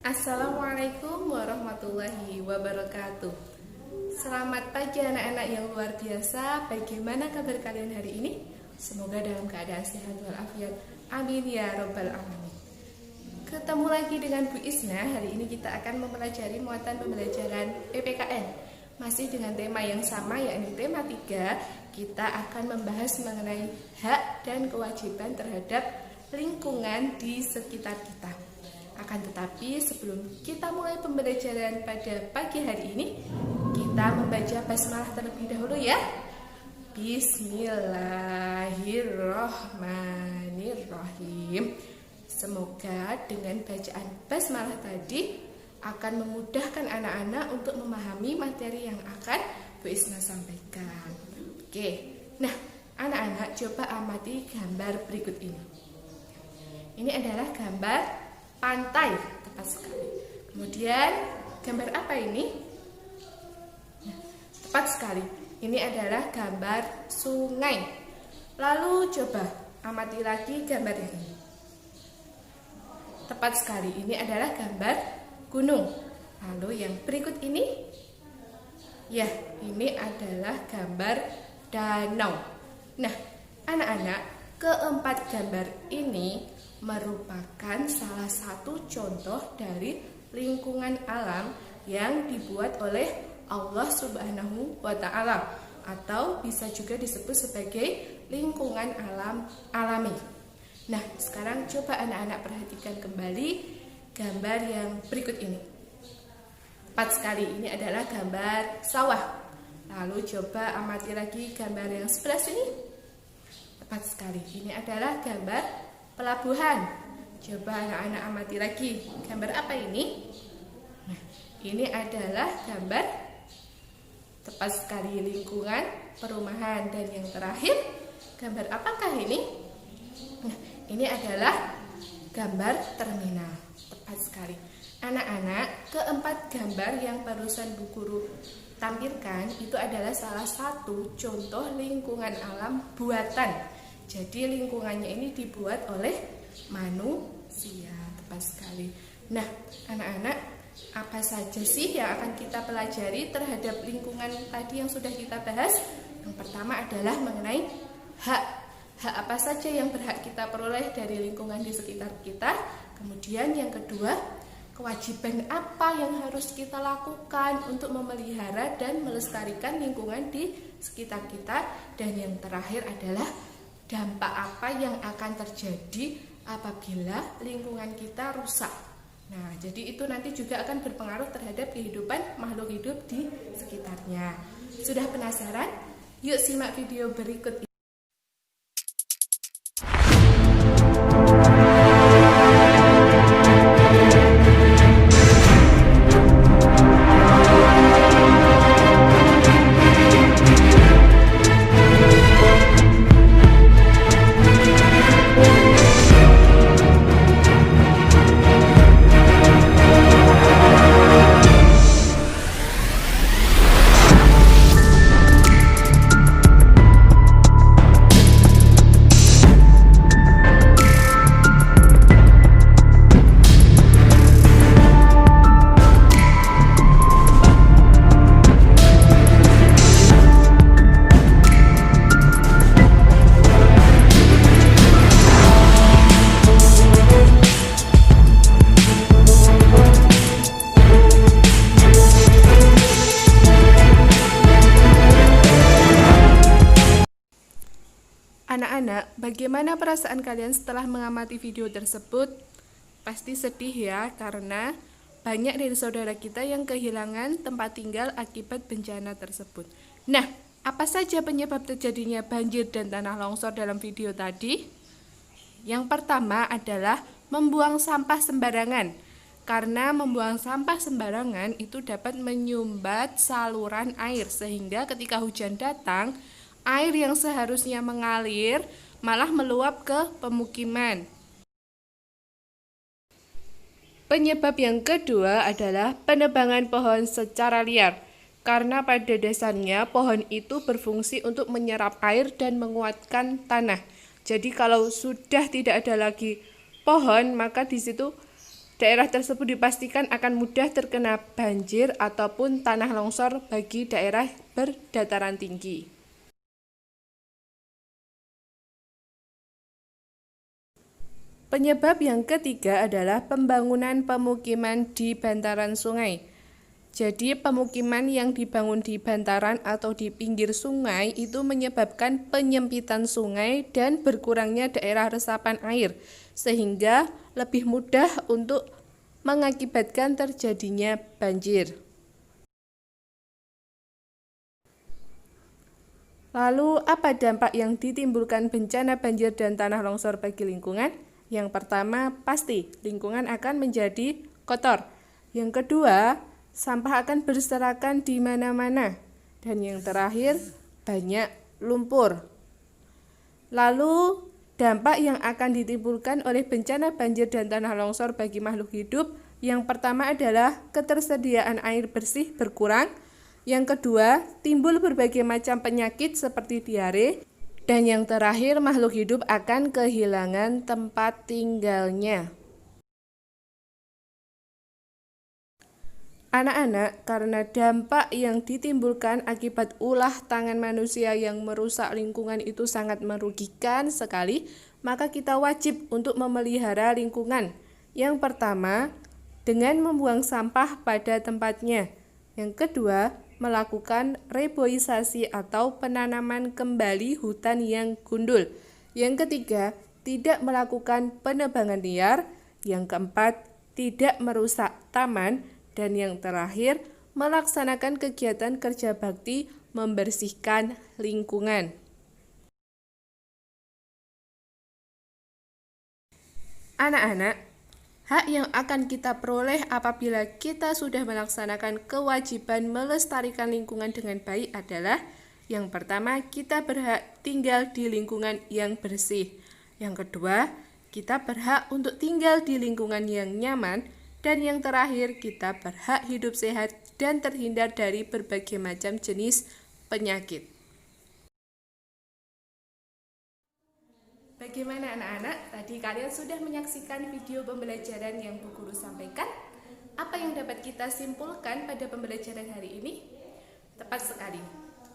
Assalamualaikum warahmatullahi wabarakatuh. Selamat pagi anak-anak yang luar biasa. Bagaimana kabar kalian hari ini? Semoga dalam keadaan sehat walafiat. Amin ya robbal alamin. Ketemu lagi dengan Bu Isna. Hari ini kita akan mempelajari muatan pembelajaran PPKN. Masih dengan tema yang sama, yakni tema 3. Kita akan membahas mengenai hak dan kewajiban terhadap lingkungan di sekitar kita. Akan tetapi sebelum kita mulai pembelajaran pada pagi hari ini, kita membaca basmalah terlebih dahulu ya. Bismillahirrahmanirrahim. Semoga dengan bacaan basmalah tadi akan memudahkan anak-anak untuk memahami materi yang akan Bu Isna sampaikan. Oke, nah anak-anak coba amati gambar berikut ini. Ini adalah gambar pantai, tepat sekali. Kemudian gambar apa ini? Nah, tepat sekali. Ini adalah gambar sungai. Lalu coba amati lagi gambar yang ini. Tepat sekali. Ini adalah gambar gunung. Lalu yang berikut ini, ya, ini adalah gambar danau. Nah, anak-anak, keempat gambar ini merupakan salah satu contoh dari lingkungan alam yang dibuat oleh Allah Subhanahu wa Ta'ala, atau bisa juga disebut sebagai lingkungan alam alami. Nah, sekarang coba anak-anak perhatikan kembali gambar yang berikut ini. Tepat sekali, ini adalah gambar sawah. Lalu coba amati lagi gambar yang sebelah sini. Tepat sekali, ini adalah gambar pelabuhan. Coba anak-anak amati lagi. Gambar apa ini? Nah, ini adalah gambar, tepat sekali, lingkungan perumahan. Dan yang terakhir, gambar apakah ini? Nah, ini adalah gambar terminal. Tepat sekali. Anak-anak, keempat gambar yang barusan Bu Guru tampilkan itu adalah salah satu contoh lingkungan alam buatan. Jadi lingkungannya ini dibuat oleh manusia, tepat sekali. Nah, anak-anak, apa saja sih yang akan kita pelajari terhadap lingkungan tadi yang sudah kita bahas? Yang pertama adalah mengenai hak. Hak apa saja yang berhak kita peroleh dari lingkungan di sekitar kita? Kemudian yang kedua, kewajiban apa yang harus kita lakukan untuk memelihara dan melestarikan lingkungan di sekitar kita? Dan yang terakhir adalah dampak apa yang akan terjadi apabila lingkungan kita rusak. Nah, jadi itu nanti juga akan berpengaruh terhadap kehidupan makhluk hidup di sekitarnya. Sudah penasaran? Yuk simak video berikut ini. Anak-anak, bagaimana perasaan kalian setelah mengamati video tersebut? Pasti sedih ya, karena banyak dari saudara kita yang kehilangan tempat tinggal akibat bencana tersebut. Nah, apa saja penyebab terjadinya banjir dan tanah longsor dalam video tadi? Yang pertama adalah membuang sampah sembarangan. Karena membuang sampah sembarangan itu dapat menyumbat saluran air, sehingga ketika hujan datang, air yang seharusnya mengalir malah meluap ke pemukiman. Penyebab yang kedua adalah penebangan pohon secara liar. Karena pada dasarnya pohon itu berfungsi untuk menyerap air dan menguatkan tanah. Jadi kalau sudah tidak ada lagi pohon, maka di situ daerah tersebut dipastikan akan mudah terkena banjir ataupun tanah longsor bagi daerah berdataran tinggi. Penyebab yang ketiga adalah pembangunan pemukiman di bantaran sungai. Jadi pemukiman yang dibangun di bantaran atau di pinggir sungai itu menyebabkan penyempitan sungai dan berkurangnya daerah resapan air, sehingga lebih mudah untuk mengakibatkan terjadinya banjir. Lalu apa dampak yang ditimbulkan bencana banjir dan tanah longsor bagi lingkungan? Yang pertama, pasti lingkungan akan menjadi kotor. Yang kedua, sampah akan berserakan di mana-mana. Dan yang terakhir, banyak lumpur. Lalu, dampak yang akan ditimbulkan oleh bencana banjir dan tanah longsor bagi makhluk hidup, yang pertama adalah ketersediaan air bersih berkurang. Yang kedua, timbul berbagai macam penyakit seperti diare. Dan yang terakhir, makhluk hidup akan kehilangan tempat tinggalnya. Anak-anak, karena dampak yang ditimbulkan akibat ulah tangan manusia yang merusak lingkungan itu sangat merugikan sekali, maka kita wajib untuk memelihara lingkungan. Yang pertama, dengan membuang sampah pada tempatnya. Yang kedua, melakukan reboisasi atau penanaman kembali hutan yang gundul. Yang ketiga, tidak melakukan penebangan liar. Yang keempat, tidak merusak taman. Dan yang terakhir, melaksanakan kegiatan kerja bakti membersihkan lingkungan. Anak-anak, hak yang akan kita peroleh apabila kita sudah melaksanakan kewajiban melestarikan lingkungan dengan baik adalah yang pertama, kita berhak tinggal di lingkungan yang bersih. Yang kedua, kita berhak untuk tinggal di lingkungan yang nyaman. Dan yang terakhir, kita berhak hidup sehat dan terhindar dari berbagai macam jenis penyakit. Bagaimana anak-anak? Tadi kalian sudah menyaksikan video pembelajaran yang Bu Guru sampaikan? Apa yang dapat kita simpulkan pada pembelajaran hari ini? Tepat sekali,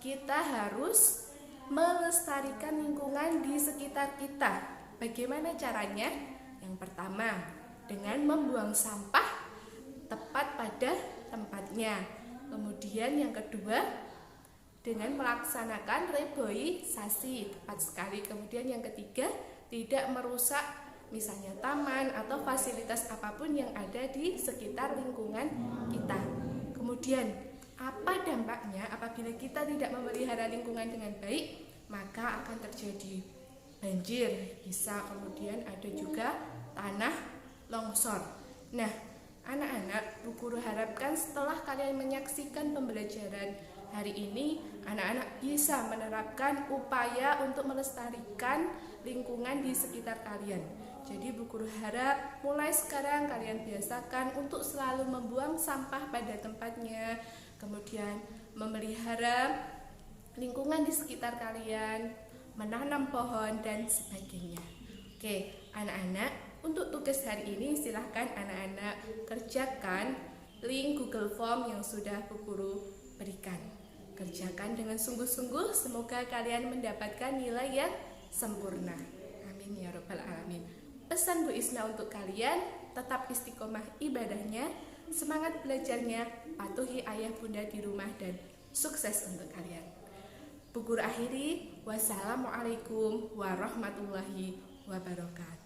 kita harus melestarikan lingkungan di sekitar kita. Bagaimana caranya? Yang pertama, dengan membuang sampah tepat pada tempatnya. Kemudian yang kedua, dengan melaksanakan reboisasi, tepat sekali. Kemudian yang ketiga, tidak merusak misalnya taman atau fasilitas apapun yang ada di sekitar lingkungan kita. Kemudian, apa dampaknya apabila kita tidak memelihara lingkungan dengan baik? Maka akan terjadi banjir, bisa kemudian ada juga tanah longsor. Nah, anak-anak, Bu Guru harapkan setelah kalian menyaksikan pembelajaran hari ini, anak-anak bisa menerapkan upaya untuk melestarikan lingkungan di sekitar kalian. Jadi Bu Guru harap mulai sekarang kalian biasakan untuk selalu membuang sampah pada tempatnya, kemudian memelihara lingkungan di sekitar kalian, menanam pohon dan sebagainya. Oke, anak-anak, untuk tugas hari ini silahkan anak-anak kerjakan link Google Form yang sudah Bu Guru berikan. Kerjakan dengan sungguh-sungguh, semoga kalian mendapatkan nilai yang sempurna. Amin ya robbal alamin. Pesan Bu Isna untuk kalian, tetap istiqomah ibadahnya, semangat belajarnya, patuhi ayah bunda di rumah dan sukses untuk kalian. Bu Guru akhiri, wassalamualaikum warahmatullahi wabarakatuh.